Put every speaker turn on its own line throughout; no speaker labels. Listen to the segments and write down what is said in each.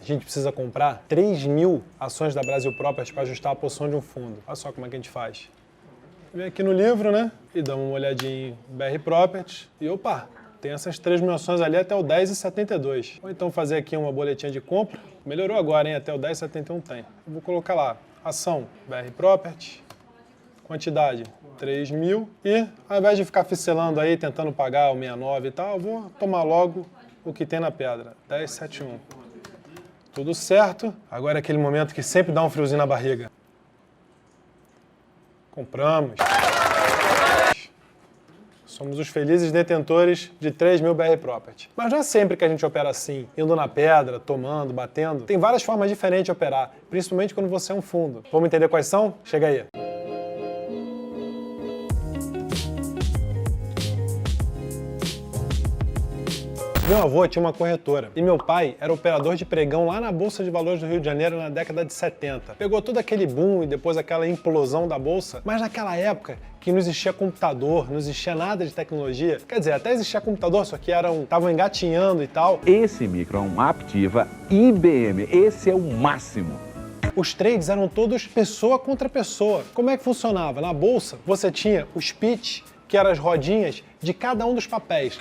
A gente precisa comprar 3.000 ações da Brasil Property para ajustar a posição de um fundo. Olha só como é que a gente faz. Vem aqui no livro, né? E dá uma olhadinha em BR Property e opa! Tem essas 3.000 ações ali até o 10,72. Ou então fazer aqui uma boletinha de compra. Melhorou agora, hein? Até o 10,71 tem. Eu vou colocar lá, ação BR Property, quantidade 3.000. E ao invés de ficar ficelando aí, tentando pagar o 69 e tal, eu vou tomar logo o que tem na pedra, 10,71. Tudo certo. Agora é aquele momento que sempre dá um friozinho na barriga. Compramos. Somos os felizes detentores de 3.000 BR Property. Mas não é sempre que a gente opera assim, indo na pedra, tomando, batendo. Tem várias formas diferentes de operar, principalmente quando você é um fundo. Vamos entender quais são? Chega aí. Meu avô tinha uma corretora e meu pai era operador de pregão lá na Bolsa de Valores do Rio de Janeiro na década de 70. Pegou todo aquele boom e depois aquela implosão da Bolsa, mas naquela época que não existia computador, não existia nada de tecnologia. Quer dizer, até existia computador, só que estavam engatinhando e tal.
Esse micro é um Aptiva IBM, esse é o máximo.
Os trades eram todos pessoa contra pessoa. Como é que funcionava? Na Bolsa, você tinha os pitch, que eram as rodinhas de cada um dos papéis.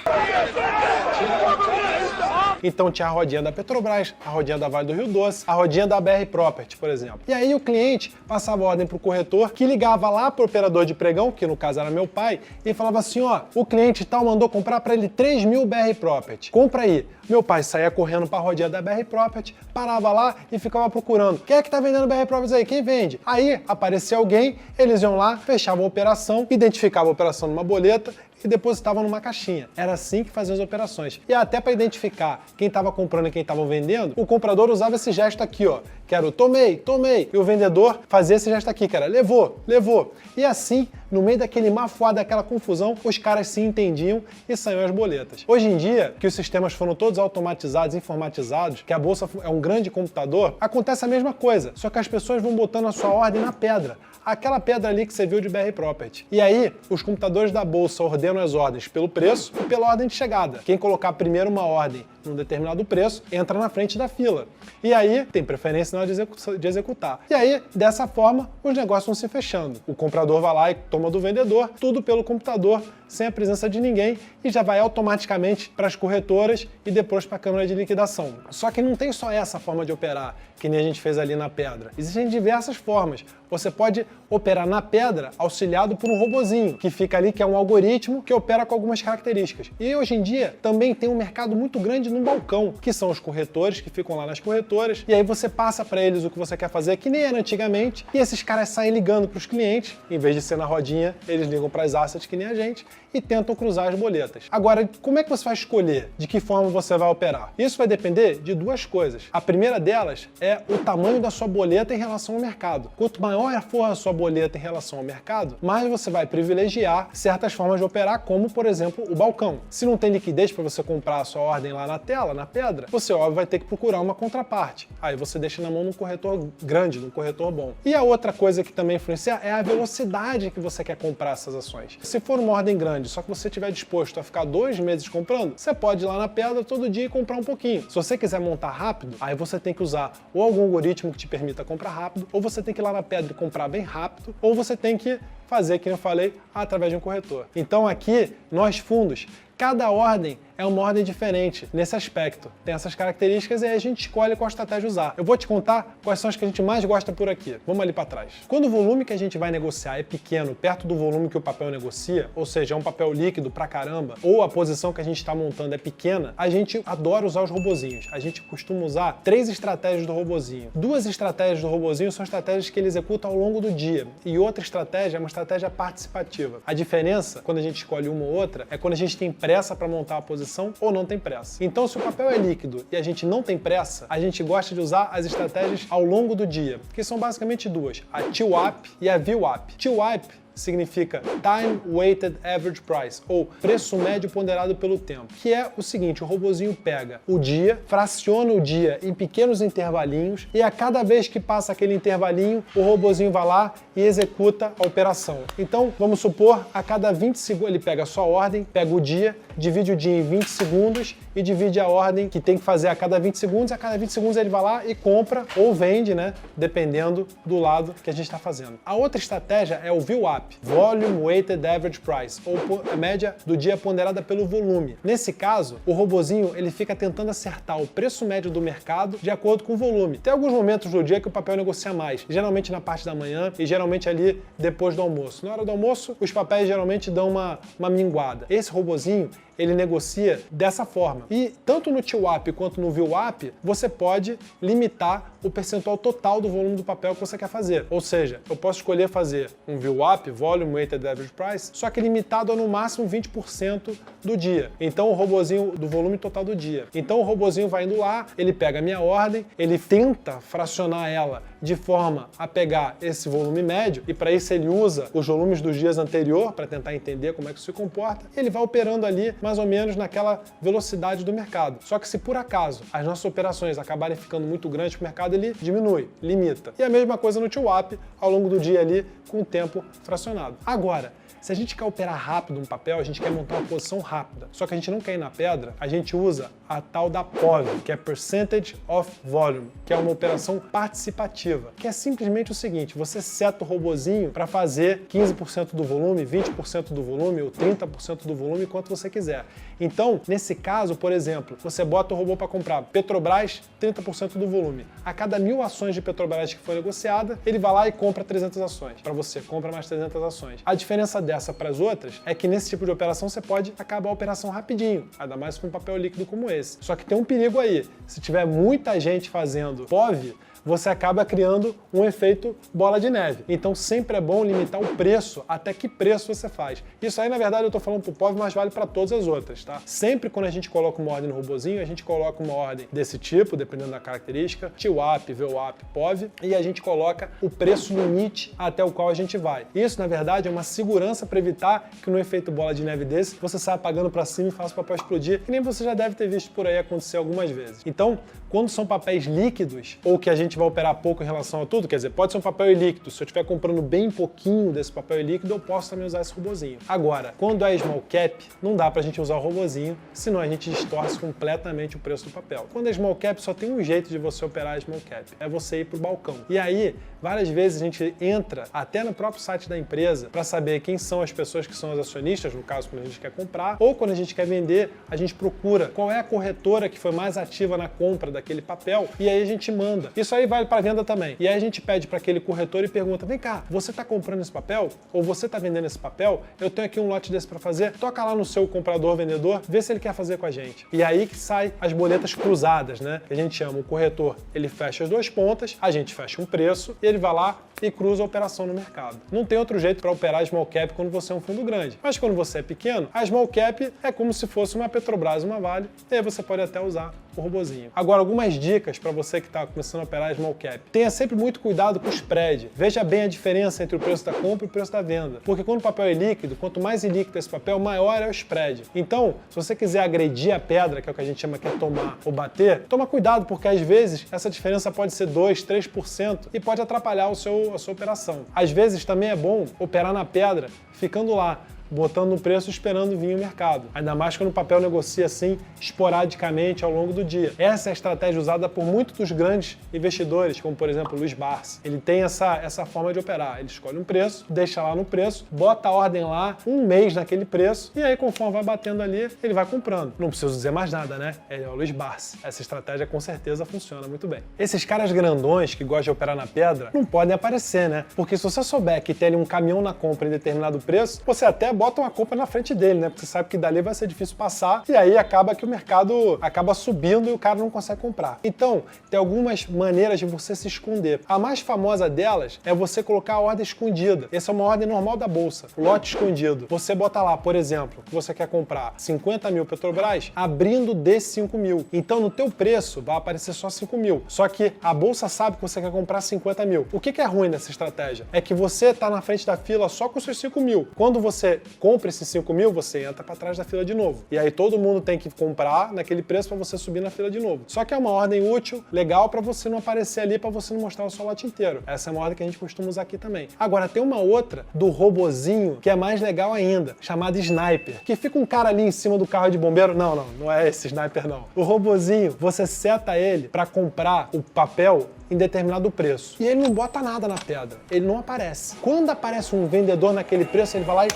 Então tinha a rodinha da Petrobras, a rodinha da Vale do Rio Doce, a rodinha da BR Property, por exemplo. E aí o cliente passava a ordem para o corretor, que ligava lá para o operador de pregão, que no caso era meu pai, e falava assim, ó, o cliente tal mandou comprar para ele 3.000 BR Property. Compra aí. Meu pai saía correndo para a rodinha da BR Property, parava lá e ficava procurando. Quem é que tá vendendo BR Property aí? Quem vende? Aí aparecia alguém, eles iam lá, fechavam a operação, identificavam a operação numa boleta e depositavam numa caixinha. Era assim que faziam as operações. E até para identificar quem estava comprando e quem estava vendendo, o comprador usava esse gesto aqui, ó, que era o tomei, tomei. E o vendedor fazia esse gesto aqui, que era levou, levou. E assim, no meio daquele mafuá, daquela confusão, os caras se entendiam e saíam as boletas. Hoje em dia, que os sistemas foram todos automatizados, informatizados, que a bolsa é um grande computador, acontece a mesma coisa, só que as pessoas vão botando a sua ordem na pedra. Aquela pedra ali que você viu de BR Property. E aí, os computadores da bolsa ordenam as ordens pelo preço e pela ordem de chegada. Quem colocar primeiro uma ordem num determinado preço, entra na frente da fila. E aí, tem preferência na hora de executar. E aí, dessa forma, os negócios vão se fechando. O comprador vai lá e toma do vendedor, tudo pelo computador, sem a presença de ninguém, e já vai automaticamente para as corretoras e depois para a câmara de liquidação. Só que não tem só essa forma de operar, que nem a gente fez ali na pedra. Existem diversas formas. Você pode operar na pedra auxiliado por um robozinho, que fica ali, que é um algoritmo que opera com algumas características. E hoje em dia também tem um mercado muito grande no balcão, que são os corretores que ficam lá nas corretoras, e aí você passa para eles o que você quer fazer, que nem era antigamente, e esses caras saem ligando para os clientes, em vez de ser na rodinha, eles ligam para as assets que nem a gente, e tentam cruzar as boletas. Agora, como é que você vai escolher de que forma você vai operar? Isso vai depender de duas coisas. A primeira delas é o tamanho da sua boleta em relação ao mercado. Quanto maior for a sua boleta em relação ao mercado, mais você vai privilegiar certas formas de operar, como, por exemplo, o balcão. Se não tem liquidez para você comprar a sua ordem lá na tela, na pedra, você, óbvio, vai ter que procurar uma contraparte. Aí você deixa na mão de um corretor grande, de um corretor bom. E a outra coisa que também influencia é a velocidade que você quer comprar essas ações. Se for uma ordem grande, só que você estiver disposto a ficar 2 meses comprando, você pode ir lá na pedra todo dia e comprar um pouquinho. Se você quiser montar rápido, aí você tem que usar ou algum algoritmo que te permita comprar rápido, ou você tem que ir lá na pedra e comprar bem rápido, ou você tem que fazer, como eu falei, através de um corretor. Então aqui, nós fundos, cada ordem é uma ordem diferente nesse aspecto. Tem essas características e aí a gente escolhe qual estratégia usar. Eu vou te contar quais são as que a gente mais gosta por aqui. Vamos ali para trás. Quando o volume que a gente vai negociar é pequeno, perto do volume que o papel negocia, ou seja, é um papel líquido pra caramba, ou a posição que a gente está montando é pequena, a gente adora usar os robozinhos. A gente costuma usar 3 estratégias do robozinho. 2 estratégias do robozinho são estratégias que ele executa ao longo do dia. E outra estratégia é uma estratégia participativa. A diferença, quando a gente escolhe uma ou outra, é quando a gente tem pressa para montar a posição ou não tem pressa. Então, se o papel é líquido e a gente não tem pressa, a gente gosta de usar as estratégias ao longo do dia, que são basicamente 2, a TWAP e a VWAP. TWAP significa Time Weighted Average Price, ou preço médio ponderado pelo tempo, que é o seguinte: o robozinho pega o dia, fraciona o dia em pequenos intervalinhos e a cada vez que passa aquele intervalinho, o robozinho vai lá e executa a operação. Então, vamos supor, a cada 20 segundos ele pega a sua ordem, pega o dia, divide o dia em 20 segundos e divide a ordem que tem que fazer a cada 20 segundos. A cada 20 segundos ele vai lá e compra ou vende, né? Dependendo do lado que a gente está fazendo. A outra estratégia é o VWAP, Volume Weighted Average Price, ou a média do dia ponderada pelo volume. Nesse caso, o robozinho ele fica tentando acertar o preço médio do mercado de acordo com o volume. Tem alguns momentos do dia que o papel negocia mais, geralmente na parte da manhã e geralmente ali depois do almoço. Na hora do almoço, os papéis geralmente dão uma minguada. Esse robozinho ele negocia dessa forma. E tanto no TWAP quanto no VWAP, você pode limitar o percentual total do volume do papel que você quer fazer. Ou seja, eu posso escolher fazer um VWAP, Volume Weighted Average Price, só que limitado a no máximo 20% do dia. Então o robozinho do volume total do dia. Então o robozinho vai indo lá, ele pega a minha ordem, ele tenta fracionar ela de forma a pegar esse volume médio, e para isso ele usa os volumes dos dias anterior para tentar entender como é que isso se comporta. Ele vai operando ali mais ou menos naquela velocidade do mercado. Só que se por acaso as nossas operações acabarem ficando muito grandes, o mercado ele diminui, limita. E a mesma coisa no TWAP ao longo do dia ali com o tempo fracionado. Agora, se a gente quer operar rápido um papel, a gente quer montar uma posição rápida, só que a gente não quer ir na pedra, a gente usa a tal da POV, que é Percentage of Volume, que é uma operação participativa, que é simplesmente o seguinte: você seta o robozinho para fazer 15% do volume, 20% do volume ou 30% do volume, quanto você quiser. Então, nesse caso, por exemplo, você bota o robô para comprar Petrobras, 30% do volume. A cada 1000 ações de Petrobras que foi negociada, ele vai lá e compra 300 ações. Para você, compra mais 300 ações. A diferença dessa para as outras é que nesse tipo de operação você pode acabar a operação rapidinho, ainda mais com um papel líquido como esse. Só que tem um perigo aí. Se tiver muita gente fazendo POV, você acaba criando um efeito bola de neve. Então sempre é bom limitar o preço, até que preço você faz. Isso aí, na verdade, eu estou falando para o POV, mas vale para todas as outras, tá? Sempre quando a gente coloca uma ordem no robozinho, a gente coloca uma ordem desse tipo, dependendo da característica, TWAP, VWAP, POV, e a gente coloca o preço limite até o qual a gente vai. Isso, na verdade, é uma segurança para evitar que no efeito bola de neve desse, você saia apagando para cima e faça o papel explodir, que nem você já deve ter visto por aí acontecer algumas vezes. Então, quando são papéis líquidos, ou que a gente vai operar pouco em relação a tudo, quer dizer, pode ser um papel líquido, se eu estiver comprando bem pouquinho desse papel líquido, eu posso também usar esse robozinho. Agora, quando é small cap, não dá pra gente usar o robozinho, senão a gente distorce completamente o preço do papel. Quando é small cap, só tem um jeito de você operar small cap, é você ir pro balcão. E aí, várias vezes a gente entra até no próprio site da empresa para saber quem são as pessoas que são as acionistas, no caso quando a gente quer comprar, ou quando a gente quer vender, a gente procura qual é a corretora que foi mais ativa na compra daquele papel, e aí a gente manda. Isso aí vale para venda também. E aí a gente pede para aquele corretor e pergunta: vem cá, você está comprando esse papel? Ou você está vendendo esse papel? Eu tenho aqui um lote desse para fazer. Toca lá no seu comprador, vendedor, vê se ele quer fazer com a gente. E aí que sai as boletas cruzadas, né? Que a gente chama, o corretor, ele fecha as duas pontas, a gente fecha um preço e ele vai lá e cruza a operação no mercado. Não tem outro jeito para operar small cap quando você é um fundo grande. Mas quando você é pequeno, a small cap é como se fosse uma Petrobras, uma Vale, e aí você pode até usar o robozinho. Agora, algumas dicas para você que está começando a operar small cap. Tenha sempre muito cuidado com o spread. Veja bem a diferença entre o preço da compra e o preço da venda. Porque quando o papel é líquido, quanto mais ilíquido esse papel, maior é o spread. Então, se você quiser agredir a pedra, que é o que a gente chama que é tomar ou bater, toma cuidado, porque às vezes essa diferença pode ser 2%, 3% e pode atrapalhar a sua operação. Às vezes também é bom operar na pedra ficando lá, botando no preço esperando vir o mercado. Ainda mais quando o papel negocia assim esporadicamente ao longo do dia. Essa é a estratégia usada por muitos dos grandes investidores, como por exemplo o Luiz Barsi. Ele tem essa forma de operar. Ele escolhe um preço, deixa lá no preço, bota a ordem lá, um mês naquele preço, e aí conforme vai batendo ali, ele vai comprando. Não preciso dizer mais nada, né? Ele é o Luiz Barsi. Essa estratégia com certeza funciona muito bem. Esses caras grandões que gostam de operar na pedra não podem aparecer, né? Porque se você souber que tem ali um caminhão na compra em determinado preço, você até bota uma compra na frente dele, né? Porque você sabe que dali vai ser difícil passar e aí acaba que o mercado acaba subindo e o cara não consegue comprar. Então, tem algumas maneiras de você se esconder. A mais famosa delas é você colocar a ordem escondida. Essa é uma ordem normal da bolsa, lote escondido. Você bota lá, por exemplo, que você quer comprar 50 mil Petrobras, abrindo de 5 mil. Então, no teu preço vai aparecer só 5 mil. Só que a bolsa sabe que você quer comprar 50 mil. O que é ruim nessa estratégia? É que você está na frente da fila só com os seus 5 mil. Quando você compra esses 5 mil, você entra para trás da fila de novo. E aí todo mundo tem que comprar naquele preço para você subir na fila de novo. Só que é uma ordem útil, legal para você não aparecer ali, para você não mostrar o seu lote inteiro. Essa é uma ordem que a gente costuma usar aqui também. Agora tem uma outra do robozinho que é mais legal ainda, chamada Sniper, que fica um cara ali em cima do carro de bombeiro. Não é esse Sniper não. O robozinho, você seta ele para comprar o papel em determinado preço. E ele não bota nada na pedra, ele não aparece. Quando aparece um vendedor naquele preço, ele vai lá e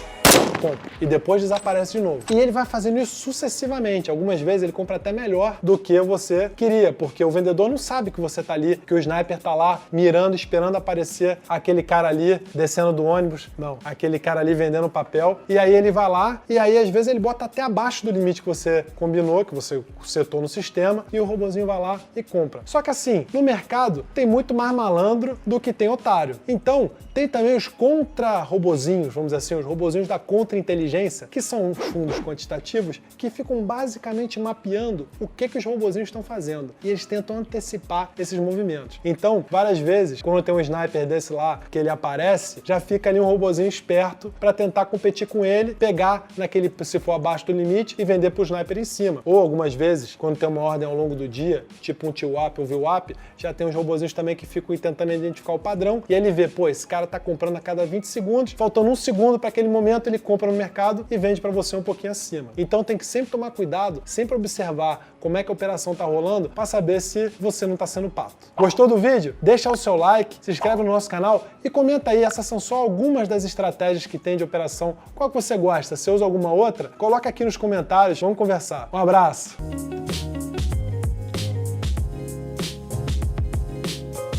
compra. E depois desaparece de novo. E ele vai fazendo isso sucessivamente. Algumas vezes ele compra até melhor do que você queria, porque o vendedor não sabe que você tá ali, que o sniper tá lá mirando, esperando aparecer aquele cara ali descendo do ônibus. Não, aquele cara ali vendendo papel. E aí ele vai lá, e aí às vezes ele bota até abaixo do limite que você combinou, que você setou no sistema, e o robozinho vai lá e compra. Só que assim, no mercado tem muito mais malandro do que tem otário. Então, tem também os contra-robozinhos, vamos dizer assim, os robozinhos da contra-inteligência, que são os fundos quantitativos que ficam basicamente mapeando o que os robozinhos estão fazendo. E eles tentam antecipar esses movimentos. Então, várias vezes, quando tem um sniper desse lá, que ele aparece, já fica ali um robozinho esperto para tentar competir com ele, pegar naquele, se for abaixo do limite, e vender pro sniper em cima. Ou algumas vezes, quando tem uma ordem ao longo do dia, tipo um TWAP ou VWAP, já tem uns robozinhos também que ficam tentando identificar o padrão, e ele vê, pô, esse cara tá comprando a cada 20 segundos, faltando 1 segundo para aquele momento, ele compra no mercado e vende para você um pouquinho acima. Então tem que sempre tomar cuidado, sempre observar como é que a operação tá rolando para saber se você não tá sendo pato. Gostou do vídeo? Deixa o seu like, se inscreve no nosso canal e comenta aí, essas são só algumas das estratégias que tem de operação. Qual que você gosta? Você usa alguma outra? Coloca aqui nos comentários, vamos conversar. Um abraço!